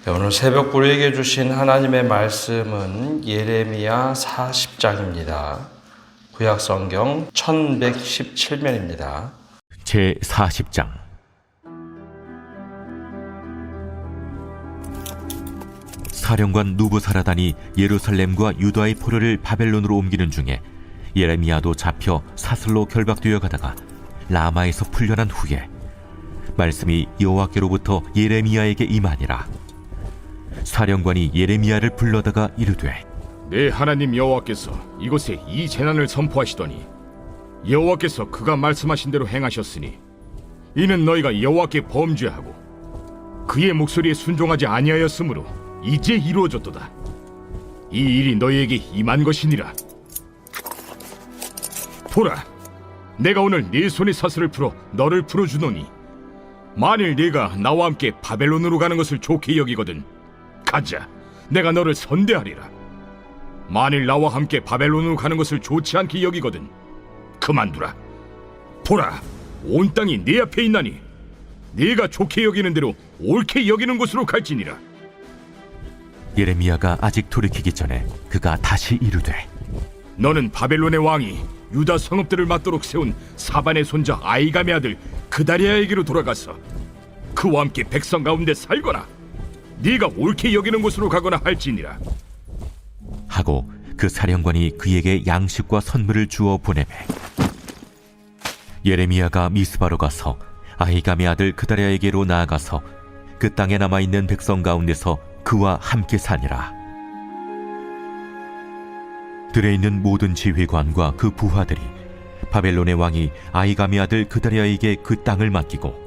오늘 새벽 우리에게 주신 하나님의 말씀은 예레미야 40장입니다. 구약성경 1117면입니다. 제40장. 사령관 누부사라단이 예루살렘과 유다의 포로를 바벨론으로 옮기는 중에 예레미야도 잡혀 사슬로 결박되어 가다가 라마에서 풀려난 후에 말씀이 여호와께로부터 예레미야에게 임하니라. 사령관이 예레미야를 불러다가 이르되, 내 하나님 여호와께서 이곳에 이 재난을 선포하시더니 여호와께서 그가 말씀하신 대로 행하셨으니 이는 너희가 여호와께 범죄하고 그의 목소리에 순종하지 아니하였으므로 이제 이루어졌도다. 이 일이 너희에게 임한 것이니라. 보라, 내가 오늘 네 손의 사슬을 풀어 너를 풀어주노니 만일 네가 나와 함께 바벨론으로 가는 것을 좋게 여기거든 가자, 내가 너를 선대하리라. 만일 나와 함께 바벨론으로 가는 것을 좋지 않게 여기거든 그만두라. 보라, 온 땅이 네 앞에 있나니 네가 좋게 여기는 대로 옳게 여기는 곳으로 갈지니라. 예레미야가 아직 돌이키기 전에 그가 다시 이르되, 너는 바벨론의 왕이 유다 성읍들을 맞도록 세운 사반의 손자 아이감의 아들 그다리아에게로 돌아가서 그와 함께 백성 가운데 살거나 네가 옳게 여기는 곳으로 가거나 할지니라. 하고 그 사령관이 그에게 양식과 선물을 주어 보내매 예레미야가 미스바로 가서 아히감의 아들 그다리아에게로 나아가서 그 땅에 남아있는 백성 가운데서 그와 함께 사니라. 들에 있는 모든 지휘관과 그 부하들이 바벨론의 왕이 아히감의 아들 그다리아에게 그 땅을 맡기고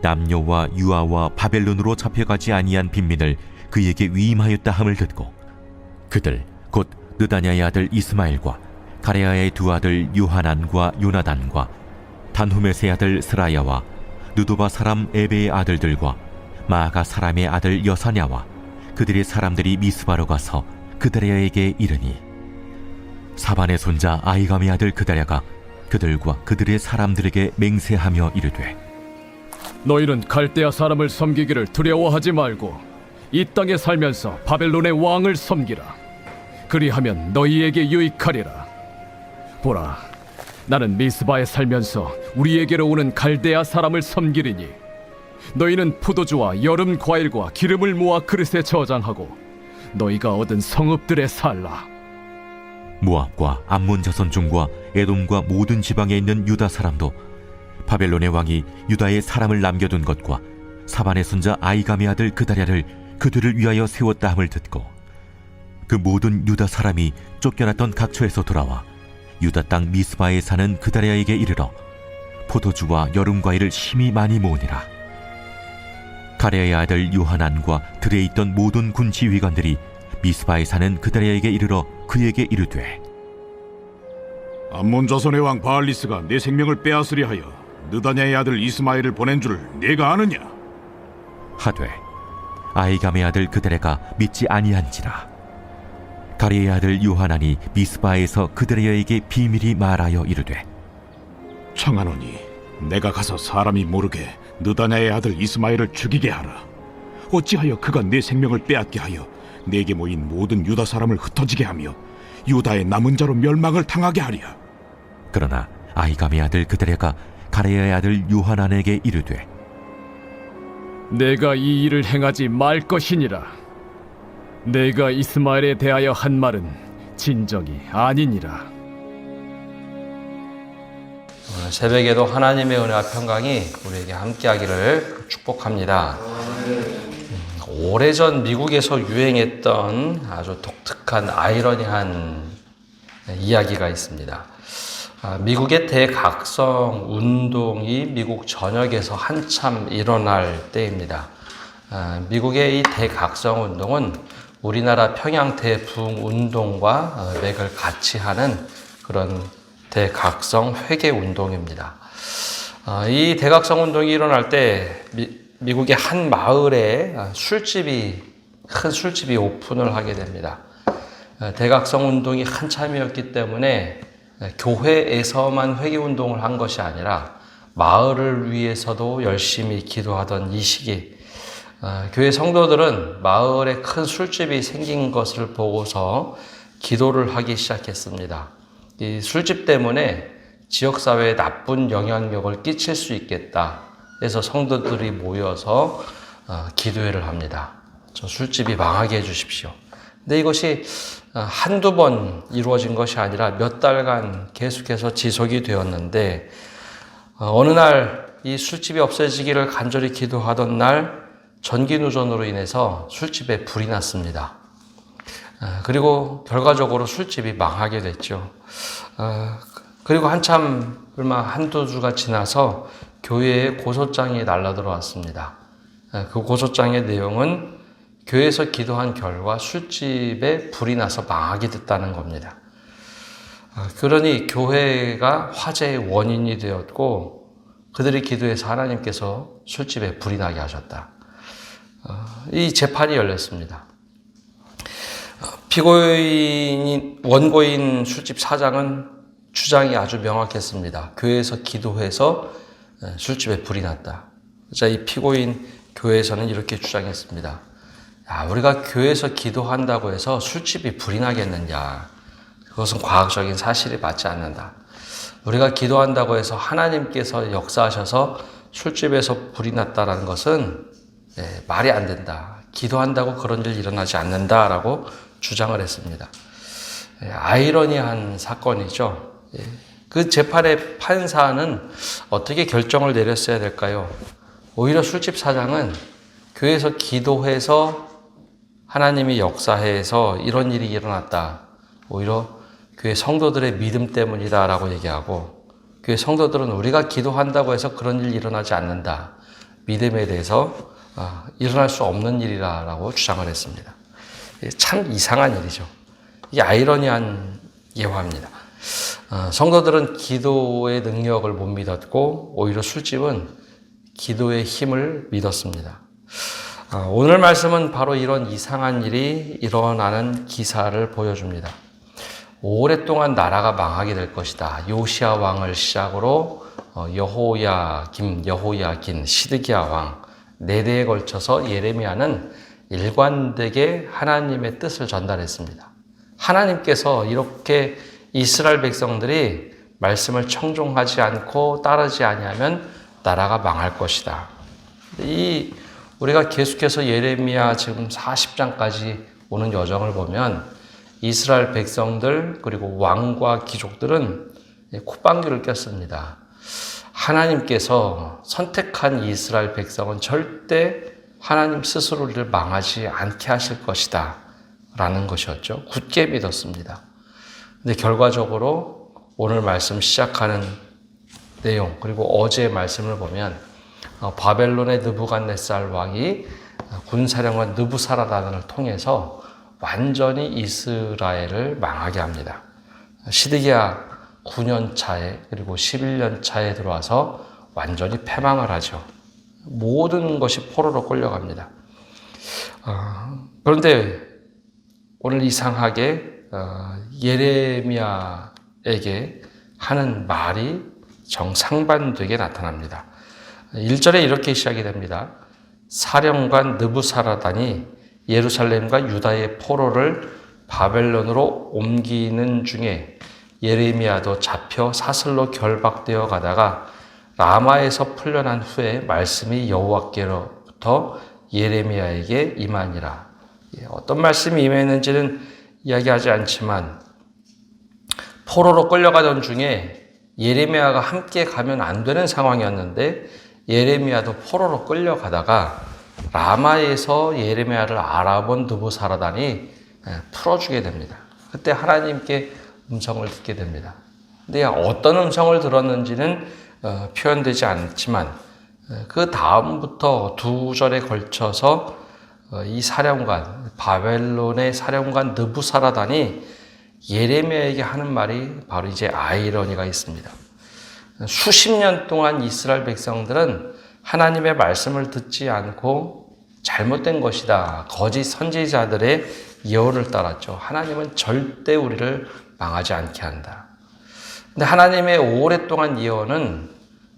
남녀와 유아와 바벨론으로 잡혀가지 아니한 빈민을 그에게 위임하였다 함을 듣고 그들 곧 느다냐의 아들 이스마엘과 가레야의 두 아들 요하난과 요나단과 단후메스의 아들 스라야와 느도바 사람 에베의 아들들과 마아가 사람의 아들 여사냐와 그들의 사람들이 미스바로 가서 그다리아에게 이르니 사반의 손자 아히감의 아들 그다리아가 그들과 그들의 사람들에게 맹세하며 이르되, 너희는 갈대아 사람을 섬기기를 두려워하지 말고 이 땅에 살면서 바벨론의 왕을 섬기라. 그리하면 너희에게 유익하리라. 보라, 나는 미스바에 살면서 우리에게로 오는 갈대아 사람을 섬기리니 너희는 포도주와 여름 과일과 기름을 모아 그릇에 저장하고 너희가 얻은 성읍들에 살라. 모압과 암몬 자손 중과 에돔과 모든 지방에 있는 유다 사람도 바벨론의 왕이 유다에 사람을 남겨둔 것과 사반의 손자 아히감의 아들 그다리아를 그들을 위하여 세웠다 함을 듣고 그 모든 유다 사람이 쫓겨났던 각처에서 돌아와 유다 땅 미스바에 사는 그다리아에게 이르러 포도주와 여름 과일을 심히 많이 모으니라. 가레야의 아들 요하난과 들에 있던 모든 군 지휘관들이 미스바에 사는 그다리아에게 이르러 그에게 이르되, 암몬 자손의 왕 바알리스가 내 생명을 빼앗으려 하여 느다냐의 아들 이스마엘을 보낸 줄 네가 아느냐? 하되 아히감의 아들 그다리아가 믿지 아니한지라. 가레야의 아들 요하난이 미스바에서 그다리아에게 비밀히 말하여 이르되, 청하노니 내가 가서 사람이 모르게 느다냐의 아들 이스마엘을 죽이게 하라. 어찌하여 그가 내 생명을 빼앗게 하여 내게 모인 모든 유다 사람을 흩어지게 하며 유다의 남은 자로 멸망을 당하게 하랴. 그러나 아히감의 아들 그다리아가 가레야의 아들 요하난에게 이르되, 내가 이 일을 행하지 말 것이니라. 내가 이스마엘에 대하여 한 말은 진정이 아니니라. 오늘 새벽에도 하나님의 은혜와 평강이 우리에게 함께하기를 축복합니다. 오래전 미국에서 유행했던 아주 독특한 아이러니한 이야기가 있습니다. 미국의 대각성 운동이 미국 전역에서 한참 일어날 때입니다. 미국의 이 대각성 운동은 우리나라 평양대부흥 운동과 맥을 같이 하는 그런 대각성 회개 운동입니다. 이 대각성 운동이 일어날 때 미국의 한 마을에 큰 술집이 오픈을 하게 됩니다. 대각성 운동이 한참이었기 때문에 교회에서만 회개 운동을 한 것이 아니라 마을을 위해서도 열심히 기도하던 이 시기 교회 성도들은 마을에 큰 술집이 생긴 것을 보고서 기도를 하기 시작했습니다. 이 술집 때문에 지역사회에 나쁜 영향력을 끼칠 수 있겠다 해서 성도들이 모여서 기도회를 합니다. 저 술집이 망하게 해주십시오. 근데 이것이 한두 번 이루어진 것이 아니라 몇 달간 계속해서 지속이 되었는데 어느 날 이 술집이 없어지기를 간절히 기도하던 날 전기누전으로 인해서 술집에 불이 났습니다. 그리고 결과적으로 술집이 망하게 됐죠. 그리고 한참 얼마 한두 주가 지나서 교회에 고소장이 날라 들어왔습니다. 그 고소장의 내용은 교회에서 기도한 결과 술집에 불이 나서 망하게 됐다는 겁니다. 그러니 교회가 화재의 원인이 되었고 그들이 기도해서 하나님께서 술집에 불이 나게 하셨다. 이 재판이 열렸습니다. 원고인 술집 사장은 주장이 아주 명확했습니다. 교회에서 기도해서 술집에 불이 났다. 자, 이 피고인 교회에서는 이렇게 주장했습니다. 우리가 교회에서 기도한다고 해서 술집이 불이 나겠느냐. 그것은 과학적인 사실이 맞지 않는다. 우리가 기도한다고 해서 하나님께서 역사하셔서 술집에서 불이 났다는 것은 말이 안 된다. 기도한다고 그런 일 일어나지 않는다라고 주장을 했습니다. 아이러니한 사건이죠. 그 재판의 판사는 어떻게 결정을 내렸어야 될까요? 오히려 술집 사장은 교회에서 기도해서 하나님이 역사해서 이런 일이 일어났다. 오히려 교회 성도들의 믿음 때문이다라고 얘기하고 교회 성도들은 우리가 기도한다고 해서 그런 일 일어나지 않는다. 믿음에 대해서 일어날 수 없는 일이라고 주장을 했습니다. 참 이상한 일이죠. 이게 아이러니한 예화입니다. 성도들은 기도의 능력을 못 믿었고 오히려 술집은 기도의 힘을 믿었습니다. 오늘 말씀은 바로 이런 이상한 일이 일어나는 기사를 보여줍니다. 오랫동안 나라가 망하게 될 것이다. 요시야 왕을 시작으로 여호야긴, 시드기야 왕 4대에 걸쳐서 예레미야는 일관되게 하나님의 뜻을 전달했습니다. 하나님께서 이렇게 이스라엘 백성들이 말씀을 청종하지 않고 따르지 아니하면 나라가 망할 것이다. 우리가 계속해서 예레미야 지금 40장까지 오는 여정을 보면 이스라엘 백성들 그리고 왕과 귀족들은 콧방귀를 꼈습니다. 하나님께서 선택한 이스라엘 백성은 절대 하나님 스스로를 망하지 않게 하실 것이다 라는 것이었죠. 굳게 믿었습니다. 근데 결과적으로 오늘 말씀 시작하는 내용 그리고 어제의 말씀을 보면 바벨론의 느부갓네살 왕이 군사령관 느부사라단을 통해서 완전히 이스라엘을 망하게 합니다. 시드기야 9년 차에 그리고 11년 차에 들어와서 완전히 패망을 하죠. 모든 것이 포로로 끌려갑니다. 그런데 오늘 이상하게 예레미야에게 하는 말이 정상반되게 나타납니다. 1절에 이렇게 시작이 됩니다. 사령관 느부사라단이 예루살렘과 유다의 포로를 바벨론으로 옮기는 중에 예레미야도 잡혀 사슬로 결박되어 가다가 라마에서 풀려난 후에 말씀이 여호와께로부터 예레미야에게 임하니라. 어떤 말씀이 임했는지는 이야기하지 않지만 포로로 끌려가던 중에 예레미야가 함께 가면 안 되는 상황이었는데 예레미야도 포로로 끌려가다가 라마에서 예레미야를 알아본 느부사라단이 풀어주게 됩니다. 그때 하나님께 음성을 듣게 됩니다. 근데 어떤 음성을 들었는지는 표현되지 않지만 그 다음부터 2절에 걸쳐서 이 사령관, 바벨론의 사령관 느부사라단이 예레미야에게 하는 말이 바로 이제 아이러니가 있습니다. 수십 년 동안 이스라엘 백성들은 하나님의 말씀을 듣지 않고 잘못된 것이다. 거짓 선지자들의 예언을 따랐죠. 하나님은 절대 우리를 망하지 않게 한다. 근데 하나님의 오랫동안 예언은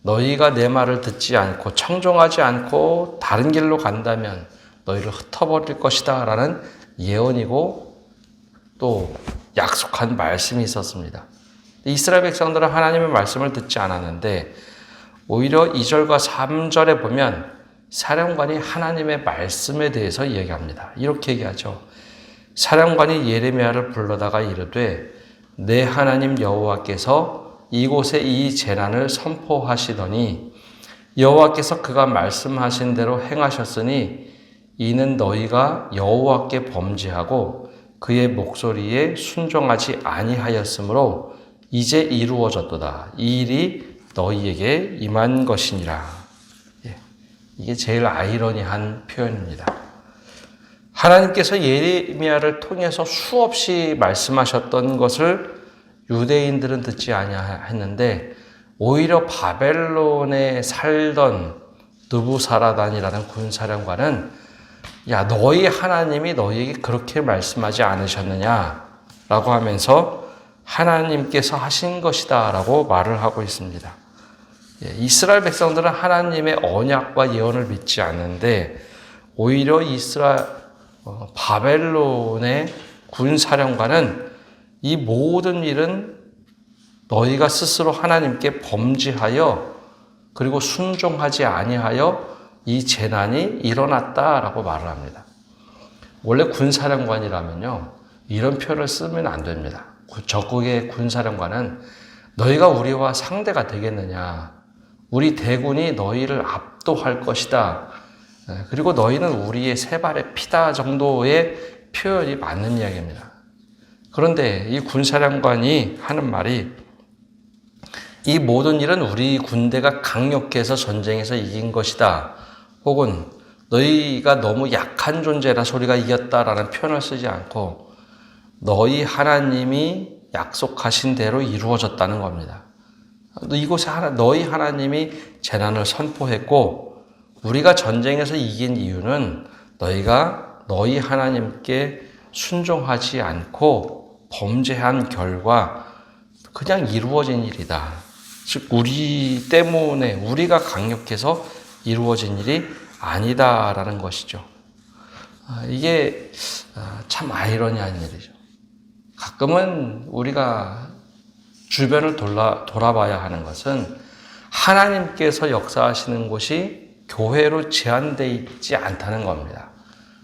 너희가 내 말을 듣지 않고 청종하지 않고 다른 길로 간다면 너희를 흩어버릴 것이다 라는 예언이고 또 약속한 말씀이 있었습니다. 이스라엘 백성들은 하나님의 말씀을 듣지 않았는데 오히려 2절과 3절에 보면 사령관이 하나님의 말씀에 대해서 이야기합니다. 이렇게 얘기하죠. 사령관이 예레미야를 불러다가 이르되 내 하나님 여호와께서 이곳에 이 재난을 선포하시더니 여호와께서 그가 말씀하신 대로 행하셨으니 이는 너희가 여호와께 범죄하고 그의 목소리에 순종하지 아니하였으므로 이제 이루어졌도다. 이 일이 너희에게 임한 것이니라. 이게 제일 아이러니한 표현입니다. 하나님께서 예레미야를 통해서 수없이 말씀하셨던 것을 유대인들은 듣지 아니했는데 오히려 바벨론에 살던 느부사라단이라는 군사령관은 야, 너희 하나님이 너희에게 그렇게 말씀하지 않으셨느냐라고 하면서 하나님께서 하신 것이다 라고 말을 하고 있습니다. 이스라엘 백성들은 하나님의 언약과 예언을 믿지 않는데 오히려 바벨론의 군사령관은 이 모든 일은 너희가 스스로 하나님께 범죄하여 그리고 순종하지 아니하여 이 재난이 일어났다라고 말을 합니다. 원래 군사령관이라면요 이런 표현을 쓰면 안 됩니다. 적국의 군사령관은 너희가 우리와 상대가 되겠느냐, 우리 대군이 너희를 압도할 것이다, 그리고 너희는 우리의 세 발의 피다 정도의 표현이 맞는 이야기입니다. 그런데 이 군사령관이 하는 말이 이 모든 일은 우리 군대가 강력해서 전쟁에서 이긴 것이다, 혹은 너희가 너무 약한 존재라 소리가 이겼다라는 표현을 쓰지 않고 너희 하나님이 약속하신 대로 이루어졌다는 겁니다. 이곳에 너희 하나님이 재난을 선포했고 우리가 전쟁에서 이긴 이유는 너희가 너희 하나님께 순종하지 않고 범죄한 결과 그냥 이루어진 일이다. 즉 우리 때문에 우리가 강력해서 이루어진 일이 아니다라는 것이죠. 이게 참 아이러니한 일이죠. 가끔은 우리가 주변을 돌아봐야 하는 것은 하나님께서 역사하시는 곳이 교회로 제한되어 있지 않다는 겁니다.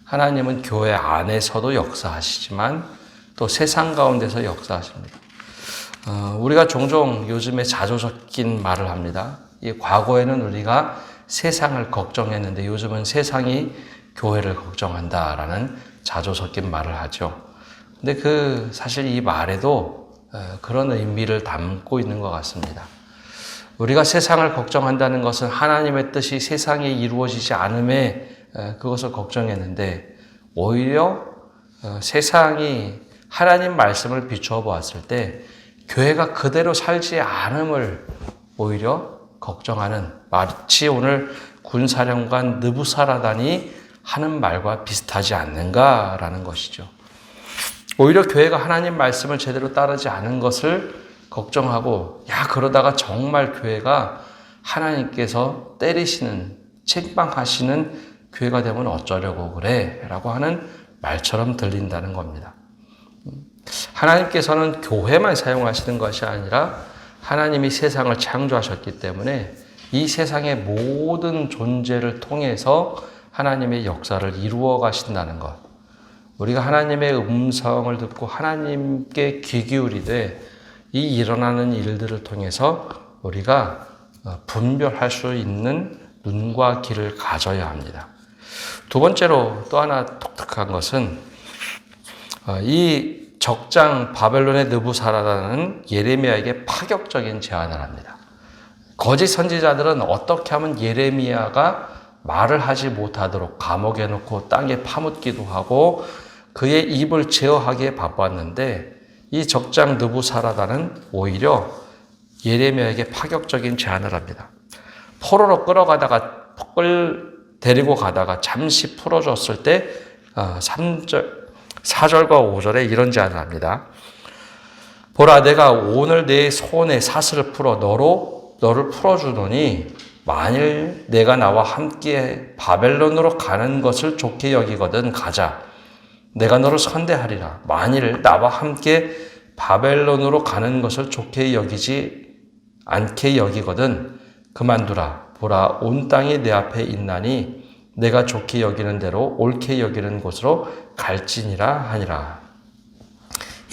하나님은 교회 안에서도 역사하시지만 또 세상 가운데서 역사하십니다. 우리가 종종 요즘에 자주 섞인 말을 합니다. 과거에는 우리가 세상을 걱정했는데 요즘은 세상이 교회를 걱정한다라는 자주 섞인 말을 하죠. 근데 사실 이 말에도 그런 의미를 담고 있는 것 같습니다. 우리가 세상을 걱정한다는 것은 하나님의 뜻이 세상에 이루어지지 않음에 그것을 걱정했는데 오히려 세상이 하나님 말씀을 비추어 보았을 때 교회가 그대로 살지 않음을 오히려 걱정하는, 마치 오늘 군사령관 느부사라단이 하는 말과 비슷하지 않는가라는 것이죠. 오히려 교회가 하나님 말씀을 제대로 따르지 않은 것을 걱정하고 그러다가 정말 교회가 하나님께서 때리시는, 책망하시는 교회가 되면 어쩌려고 그래? 라고 하는 말처럼 들린다는 겁니다. 하나님께서는 교회만 사용하시는 것이 아니라 하나님이 세상을 창조하셨기 때문에 이 세상의 모든 존재를 통해서 하나님의 역사를 이루어 가신다는 것. 우리가 하나님의 음성을 듣고 하나님께 귀 기울이되 이 일어나는 일들을 통해서 우리가 분별할 수 있는 눈과 귀를 가져야 합니다. 두 번째로 또 하나 독특한 것은 이 적장 바벨론의 느부사라단은 예레미야에게 파격적인 제안을 합니다. 거짓 선지자들은 어떻게 하면 예레미야가 말을 하지 못하도록 감옥에 넣고 땅에 파묻기도 하고 그의 입을 제어하기에 바빴는데 이 적장 느부사라단은 오히려 예레미야에게 파격적인 제안을 합니다. 포로로 끌어가다가 데리고 가다가 잠시 풀어줬을 때 4절과 5절에 이런 제안을 합니다. 보라, 내가 오늘 내 손에 사슬을 풀어 너로 너를 풀어주노니 만일 내가 나와 함께 바벨론으로 가는 것을 좋게 여기거든 가자. 내가 너를 선대하리라. 만일 나와 함께 바벨론으로 가는 것을 좋게 여기지 않게 여기거든 그만두라. 보라, 온 땅이 내 앞에 있나니 내가 좋게 여기는 대로 옳게 여기는 곳으로 갈지니라 하니라.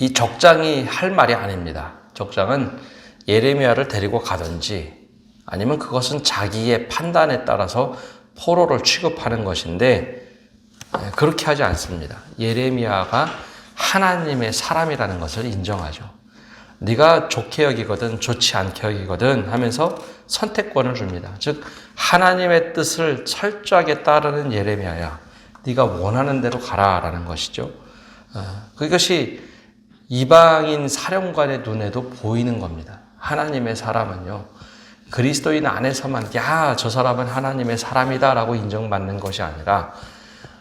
이 적장이 할 말이 아닙니다. 적장은 예레미야를 데리고 가든지 아니면 그것은 자기의 판단에 따라서 포로를 취급하는 것인데 그렇게 하지 않습니다. 예레미야가 하나님의 사람이라는 것을 인정하죠. 네가 좋게 여기거든 좋지 않게 여기거든 하면서 선택권을 줍니다. 즉 하나님의 뜻을 철저하게 따르는 예레미야야. 네가 원하는 대로 가라라는 것이죠. 그것이 이방인 사령관의 눈에도 보이는 겁니다. 하나님의 사람은요. 그리스도인 안에서만 저 사람은 하나님의 사람이다라고 인정받는 것이 아니라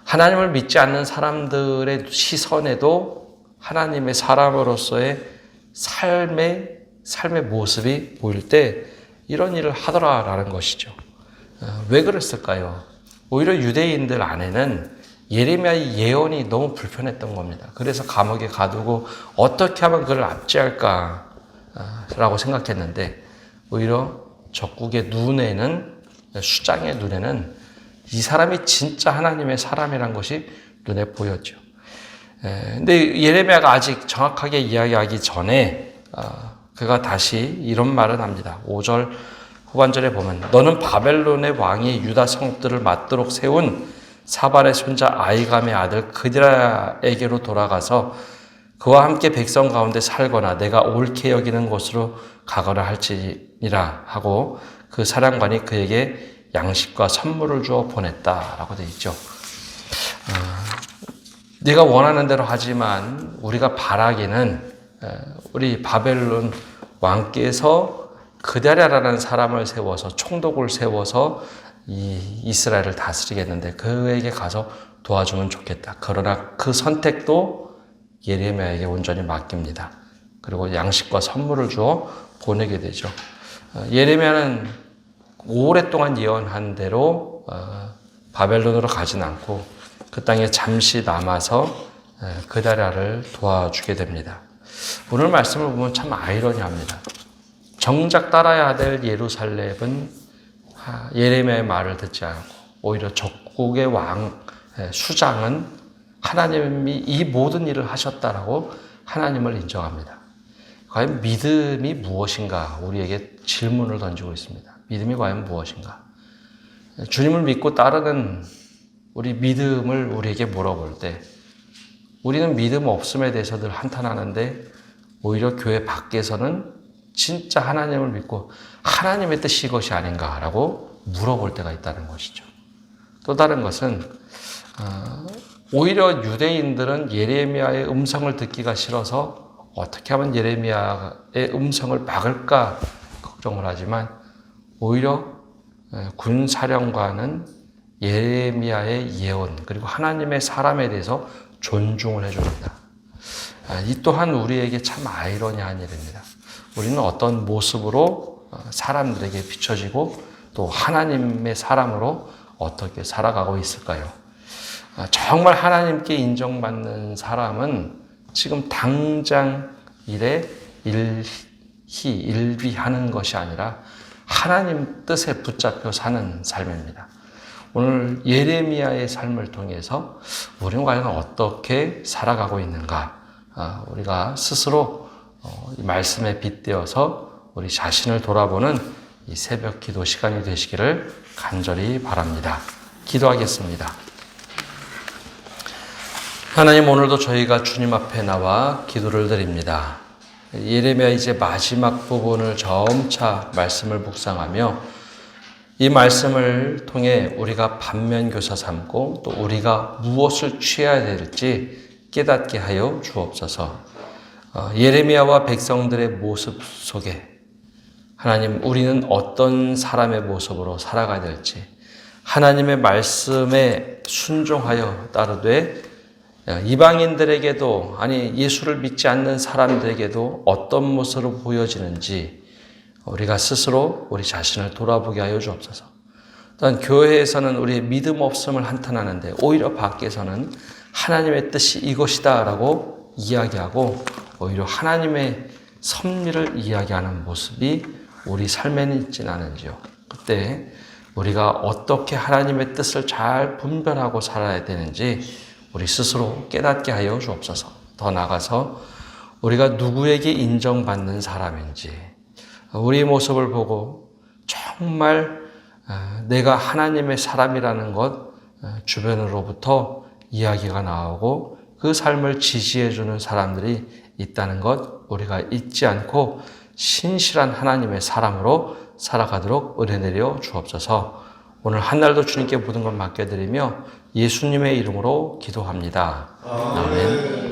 하나님을 믿지 않는 사람들의 시선에도 하나님의 사람으로서의 삶의 모습이 보일 때 이런 일을 하더라라는 것이죠. 왜 그랬을까요? 오히려 유대인들 안에는 예레미야의 예언이 너무 불편했던 겁니다. 그래서 감옥에 가두고 어떻게 하면 그를 압제할까라고 생각했는데 오히려 적국의 눈에는, 수장의 눈에는 이 사람이 진짜 하나님의 사람이란 것이 눈에 보였죠. 근데 예레미야가 아직 정확하게 이야기하기 전에 그가 다시 이런 말을 합니다. 5절 후반절에 보면 너는 바벨론의 왕이 유다 성읍들을 맞도록 세운 사발의 손자 아이감의 아들 그디라에게로 돌아가서 그와 함께 백성 가운데 살거나 내가 옳게 여기는 곳으로 가거나 할지니라 하고 그 사령관이 그에게 양식과 선물을 주어 보냈다라고 되어 있죠. 네가 원하는 대로 하지만 우리가 바라기는 우리 바벨론 왕께서 그다랴라는 사람을 세워서 총독을 세워서 이 이스라엘을 다스리겠는데 그에게 가서 도와주면 좋겠다. 그러나 그 선택도 예레미야에게 온전히 맡깁니다. 그리고 양식과 선물을 주어 보내게 되죠. 예레미야는 오랫동안 예언한 대로 바벨론으로 가진 않고 그 땅에 잠시 남아서 그다랴를 도와주게 됩니다. 오늘 말씀을 보면 참 아이러니합니다. 정작 따라야 될 예루살렘은 예레미야의 말을 듣지 않고 오히려 적국의 왕 수장은 하나님이 이 모든 일을 하셨다라고 하나님을 인정합니다. 과연 믿음이 무엇인가 우리에게 질문을 던지고 있습니다. 믿음이 과연 무엇인가? 주님을 믿고 따르는 우리 믿음을 우리에게 물어볼 때 우리는 믿음 없음에 대해서 늘 한탄하는데 오히려 교회 밖에서는 진짜 하나님을 믿고 하나님의 뜻이 이것이 아닌가라고 물어볼 때가 있다는 것이죠. 또 다른 것은 오히려 유대인들은 예레미야의 음성을 듣기가 싫어서 어떻게 하면 예레미야의 음성을 막을까 걱정을 하지만 오히려 군사령관은 예레미야의 예언 그리고 하나님의 사람에 대해서 존중을 해줍니다. 이 또한 우리에게 참 아이러니한 일입니다. 우리는 어떤 모습으로 사람들에게 비춰지고 또 하나님의 사람으로 어떻게 살아가고 있을까요? 정말 하나님께 인정받는 사람은 지금 당장 일비하는 것이 아니라 하나님 뜻에 붙잡혀 사는 삶입니다. 오늘 예레미야의 삶을 통해서 우리는 과연 어떻게 살아가고 있는가? 우리가 스스로 이 말씀에 빗대어서 우리 자신을 돌아보는 이 새벽 기도 시간이 되시기를 간절히 바랍니다. 기도하겠습니다. 하나님, 오늘도 저희가 주님 앞에 나와 기도를 드립니다. 예레미야 이제 마지막 부분을 점차 말씀을 묵상하며 이 말씀을 통해 우리가 반면교사 삼고 또 우리가 무엇을 취해야 될지 깨닫게 하여 주옵소서. 예레미야와 백성들의 모습 속에 하나님, 우리는 어떤 사람의 모습으로 살아가야 될지 하나님의 말씀에 순종하여 따르되 이방인들에게도 예수를 믿지 않는 사람들에게도 어떤 모습으로 보여지는지 우리가 스스로 우리 자신을 돌아보게 하여 주옵소서. 또한 교회에서는 우리의 믿음 없음을 한탄하는데 오히려 밖에서는 하나님의 뜻이 이것이다 라고 이야기하고 오히려 하나님의 섭리를 이야기하는 모습이 우리 삶에는 있지는 않은지요. 그때 우리가 어떻게 하나님의 뜻을 잘 분별하고 살아야 되는지 우리 스스로 깨닫게 하여 주옵소서. 더 나아가서 우리가 누구에게 인정받는 사람인지 우리 모습을 보고 정말 내가 하나님의 사람이라는 것 주변으로부터 이야기가 나오고 그 삶을 지지해주는 사람들이 있다는 것 우리가 잊지 않고 신실한 하나님의 사람으로 살아가도록 은혜 내려 주옵소서. 오늘 한 날도 주님께 모든 것 맡겨드리며 예수님의 이름으로 기도합니다. 아멘.